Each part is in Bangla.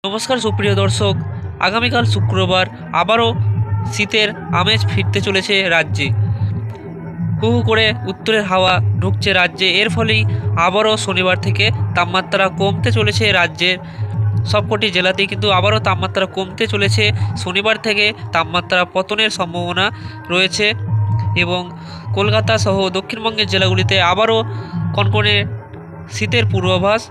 নমস্কার সুপ্রিয় দর্শক, আগামীকাল শুক্রবার আবারও শীতের আমেজ ফিরতে চলেছে রাজ্যে। হু হু করে উত্তরের হাওয়া ঢুকছে রাজ্যে। এর ফলেই আবারও শনিবার থেকে তাপমাত্রা কমতে চলেছে রাজ্যের সবকটি জেলাতেই, কিন্তু আবারও তাপমাত্রা কমতে চলেছে। শনিবার থেকে তাপমাত্রা পতনের সম্ভাবনা রয়েছে এবং কলকাতা সহ দক্ষিণবঙ্গের জেলাগুলিতে আবারও কনকনে শীতের পূর্বাভাস।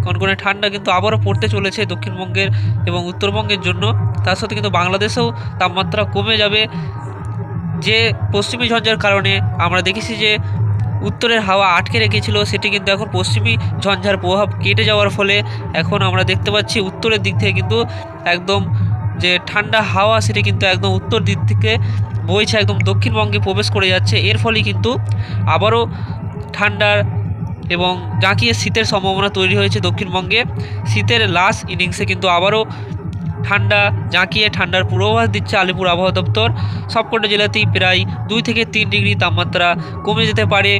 কনকনে ঠান্ডা কিন্তু আবারও পড়তে চলেছে দক্ষিণবঙ্গের এবং উত্তরবঙ্গের জন্য। তার সাথে কিন্তু বাংলাদেশেও তাপমাত্রা কমে যাবে। যে পশ্চিমী ঝঞ্ঝার কারণে আমরা দেখেছি যে উত্তরের হাওয়া আটকে রেখেছিল, সেটি কিন্তু এখন পশ্চিমী ঝঞ্ঝার প্রভাব কেটে যাওয়ার ফলে এখন আমরা দেখতে পাচ্ছি উত্তরের দিক থেকে কিন্তু একদম যে ঠান্ডা হাওয়া সেটি কিন্তু একদম উত্তর দিক থেকে বইছে, একদম দক্ষিণবঙ্গে প্রবেশ করে যাচ্ছে। এর ফলে কিন্তু আবারও ঠান্ডার এবং জাঁকিয়ে শীতের সম্ভাবনা তৈরি হয়েছে দক্ষিণবঙ্গে। শীতের লাস্ট ইনিংসে কিন্তু আবারও ঠান্ডা জাঁকিয়ে ঠান্ডার পূর্বাভাস দিচ্ছে আলিপুর আবহাওয়া দপ্তর। সবকটা জেলাতেই প্রায় 2 থেকে 3 ডিগ্রি তাপমাত্রা কমে যেতে পারে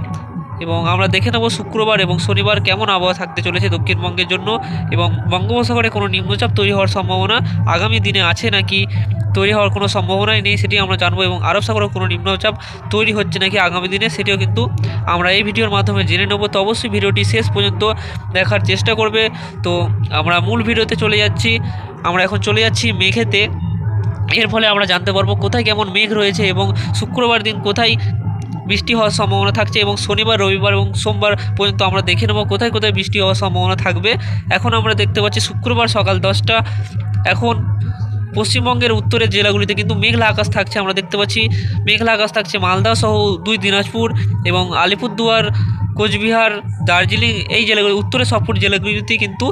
এবং আমরা দেখে নেব শুক্রবার এবং শনিবার কেমন আবহাওয়া থাকতে চলেছে দক্ষিণবঙ্গের জন্য এবং বঙ্গোপসাগরে কোনো নিম্নচাপ তৈরি হওয়ার সম্ভাবনা আগামী দিনে আছে নাকি তৈরি হওয়ার কোনো সম্ভাবনাই নেই সেটি আমরা জানবো, এবং আরব সাগরে কোনো নিম্নচাপ তৈরি হচ্ছে নাকি আগামী দিনে সেটিও কিন্তু আমরা এই ভিডিওর মাধ্যমে জেনে নেব। তো অবশ্যই ভিডিওটি শেষ পর্যন্ত দেখার চেষ্টা করবে। তো আমরা মূল ভিডিওতে চলে যাচ্ছি। আমরা এখন চলে যাচ্ছি মেঘেতে। এর ফলে আমরা জানতে পারবো কোথায় কেমন মেঘ রয়েছে এবং শুক্রবার দিন কোথায় বৃষ্টি হওয়ার সম্ভাবনা থাকছে, এবং শনিবার রবিবার এবং সোমবার পর্যন্ত আমরা দেখে নেব কোথায় কোথায় বৃষ্টি হওয়ার সম্ভাবনা থাকবে। এখন আমরা দেখতে পাচ্ছি শুক্রবার সকাল 10টা। এখন পশ্চিমবঙ্গের উত্তরের জেলাগুলিতে কিন্তু মেঘলা আকাশ থাকছে। আমরা দেখতে পাচ্ছি মেঘলা আকাশ থাকছে মালদা সহ 2 দিনাজপুর এবং আলিপুরদুয়ার, কোচবিহার, দার্জিলিং এই জেলাগুলি, উত্তরের সবকটি জেলাগুলিতেই কিন্তু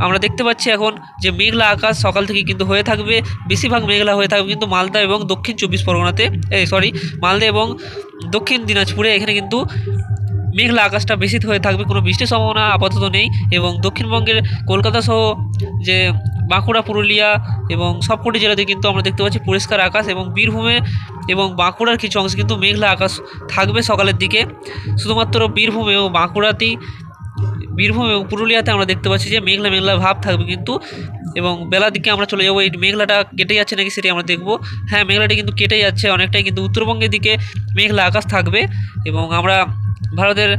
আমরা দেখতে পাচ্ছি এখন যে মেঘলা আকাশ সকাল থেকে কিন্তু হয়ে থাকবে। বেশিরভাগ মেঘলা হয়ে থাকবে কিন্তু মালদা এবং দক্ষিণ 24 পরগনাতে, মালদা এবং দক্ষিণ দিনাজপুরে এখানে কিন্তু মেঘলা আকাশটা বেশি হয়ে থাকবে। কোনো বৃষ্টির সম্ভাবনা আপাতত নেই এবং দক্ষিণবঙ্গের কলকাতা সহ যে বাঁকুড়া, পুরুলিয়া এবং সবকটি জেলাতে কিন্তু আমরা দেখতে পাচ্ছি পরিষ্কার আকাশ, এবং বীরভূমে এবং বাঁকুড়ার কিছু অংশে কিন্তু মেঘলা আকাশ থাকবে সকালের দিকে। শুধুমাত্র বীরভূম এবং পুরুলিয়াতে আমরা দেখতে পাচ্ছি যে মেঘলা মেঘলা ভাব থাকবে কিন্তু, এবং বেলার দিকে আমরা চলে যাবো। এই মেঘলাটা কেটে যাচ্ছে নাকি সেটি আমরা দেখব। হ্যাঁ, মেঘলাটি কিন্তু কেটে যাচ্ছে অনেকটাই, কিন্তু উত্তরবঙ্গের দিকে মেঘলা আকাশ থাকবে। এবং আমরা ভারতের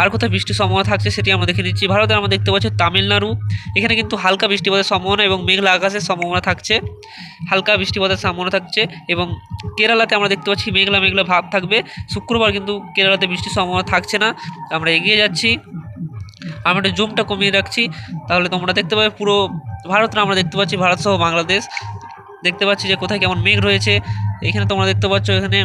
আর কোথায় বৃষ্টির সম্ভাবনা থাকছে সেটি আমরা দেখে নিচ্ছি। ভারতের আমরা দেখতে পাচ্ছি তামিলনাড়ু, এখানে কিন্তু হালকা বৃষ্টিপাতের সম্ভাবনা এবং মেঘলা আকাশের সম্ভাবনা থাকছে, হালকা বৃষ্টিপাতের সম্ভাবনা থাকছে। এবং কেরালাতে আমরা দেখতে পাচ্ছি মেঘলা মেঘলা ভাব থাকবে। শুক্রবার কিন্তু কেরালাতে বৃষ্টির সম্ভাবনা থাকছে না। আমরা এগিয়ে যাচ্ছি, আমরা একটু জুমটা কমিয়ে রাখছি, তাহলে তোমরা দেখতে পাবে পুরো ভারতটা আমরা দেখতে পাচ্ছি, ভারত সহ বাংলাদেশ দেখতে পাচ্ছি যে কোথায় কেমন মেঘ রয়েছে। এখানে তোমরা দেখতে পাচ্ছ এখানে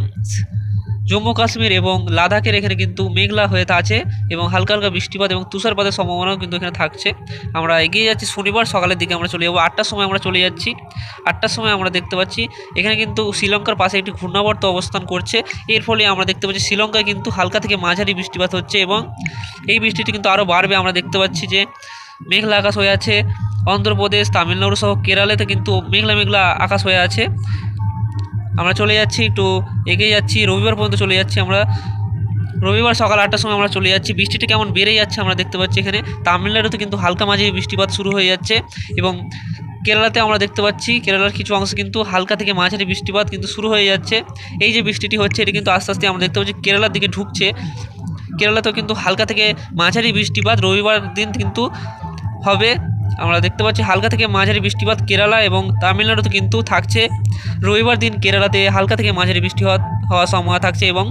জম্মু কাশ্মীর এবং লাদাখের এখানে কিন্তু মেঘলা হয়ে আছে এবং হালকা হালকা বৃষ্টিপাত এবং তুষারপাতের সম্ভাবনাও কিন্তু এখানে থাকছে। আমরা এগিয়ে যাচ্ছি, শনিবার সকালের দিকে আমরা চলে যাবো। 8টার সময় আমরা চলে যাচ্ছি। 8টার সময় আমরা দেখতে পাচ্ছি এখানে কিন্তু শ্রীলঙ্কার পাশে একটি ঘূর্ণাবর্ত অবস্থান করছে। এর ফলে আমরা দেখতে পাচ্ছি শ্রীলঙ্কায় কিন্তু হালকা থেকে মাঝারি বৃষ্টিপাত হচ্ছে এবং এই বৃষ্টিটি কিন্তু আরও বাড়বে। আমরা দেখতে পাচ্ছি যে মেঘলা আকাশ হয়ে আছে অন্ধ্রপ্রদেশ, তামিলনাড়ু সহ কেরালাতে কিন্তু মেঘলা মেঘলা আকাশ হয়ে আছে। আমরা চলে যাচ্ছি, একটু এগিয়ে যাচ্ছি, রবিবার পর্যন্ত চলে যাচ্ছি আমরা। রবিবার সকাল 8টার সময় আমরা চলে যাচ্ছি। বৃষ্টিটা কেমন বেড়ে যাচ্ছে আমরা দেখতে পাচ্ছি। এখানে তামিলনাড়ুতে কিন্তু হালকা মাঝারি বৃষ্টিপাত শুরু হয়ে যাচ্ছে এবং কেরালাতে আমরা দেখতে পাচ্ছি কেরালার কিছু অংশ কিন্তু হালকা থেকে মাঝারি বৃষ্টিপাত কিন্তু শুরু হয়ে যাচ্ছে। এই যে বৃষ্টিটি হচ্ছে এটি কিন্তু আস্তে আস্তে আমরা দেখতে পাচ্ছি কেরালার দিকে ঢুকছে। কেরালাতেও কিন্তু হালকা থেকে মাঝারি বৃষ্টিপাত রবিবার দিন কিন্তু হবে। আমরা দেখতে পাচ্ছি হালকা থেকে মাঝারি বৃষ্টিপাত কেরালা এবং তামিলনাড়ুতে কিন্তু থাকছে। রবিবার দিন কেরালাতে হালকা থেকে মাঝারি বৃষ্টি হওয়ার সম্ভাবনা থাকছে এবং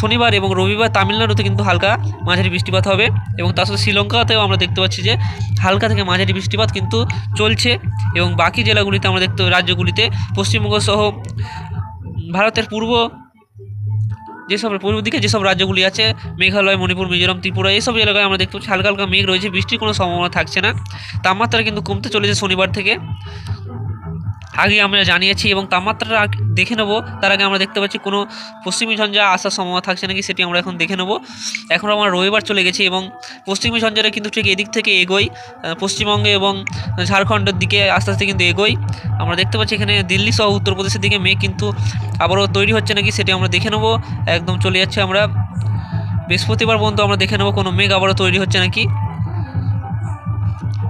শনিবার এবং রবিবার তামিলনাড়ুতে কিন্তু হালকা মাঝারি বৃষ্টিপাত হবে এবং তার সাথে শ্রীলঙ্কাতেও আমরা দেখতে পাচ্ছি যে হালকা থেকে মাঝারি বৃষ্টিপাত কিন্তু চলছে। এবং বাকি জেলাগুলিতে আমরা রাজ্যগুলিতে পশ্চিমবঙ্গ সহ ভারতের পূর্ব দিকে যেসব রাজ্যগুলি আছে, মেঘালয়, মণিপুর, মিজোরাম, ত্রিপুরা, এইসব এলাকায় আমরা দেখতে পাচ্ছি হালকা হালকা মেঘ রয়েছে, বৃষ্টির কোনো সম্ভাবনা থাকছে না। তাপমাত্রা কিন্তু কমতে চলেছে শনিবার থেকে, আগে আমরা জানিয়েছি। এবং তাপমাত্রাটা দেখে নেব তার আগে আমরা দেখতে পাচ্ছি কোনো পশ্চিমী ঝঞ্ঝা আসার সম্ভাবনা থাকছে নাকি সেটি আমরা এখন দেখে নেব। এখন আমরা রবিবার চলে গেছি এবং পশ্চিমী ঝঞ্ঝাটা কিন্তু ঠিক এদিক থেকে এগোই, পশ্চিমবঙ্গে এবং ঝাড়খণ্ডের দিকে আস্তে আস্তে কিন্তু এগোই। আমরা দেখতে পাচ্ছি এখানে দিল্লি সহ উত্তরপ্রদেশের দিকে মেঘ কিন্তু আবারও তৈরি হচ্ছে নাকি সেটি আমরা দেখে নেব। একদম চলে যাচ্ছে আমরা বৃহস্পতিবার পর্যন্ত আমরা দেখে নেব কোনো মেঘ আবারও তৈরি হচ্ছে নাকি।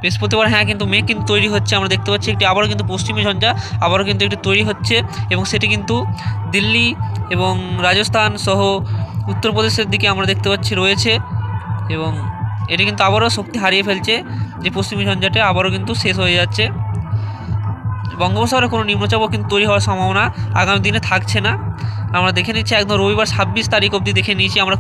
বৃহস্পতিবার হ্যাঁ, কিন্তু মেঘ কিন্তু তৈরি হচ্ছে, আমরা দেখতে পাচ্ছি একটি আবারও কিন্তু পশ্চিমী ঝঞ্ঝা আবারও কিন্তু একটি তৈরি হচ্ছে, এবং সেটি কিন্তু দিল্লি এবং রাজস্থান সহ উত্তরপ্রদেশের দিকে আমরা দেখতে পাচ্ছি রয়েছে, এবং এটি কিন্তু আবারও শক্তি হারিয়ে ফেলছে। যে পশ্চিমী ঝঞ্ঝাটা আবারও কিন্তু শেষ হয়ে যাচ্ছে। বঙ্গোপসাগরে কোনো নিম্নচাপও কিন্তু তৈরি হওয়ার সম্ভাবনা আগামী দিনে থাকছে না। আমরা দেখে নিচ্ছি একদম রবিবার 26 তারিখ অবধি দেখে নিয়েছি আমরা।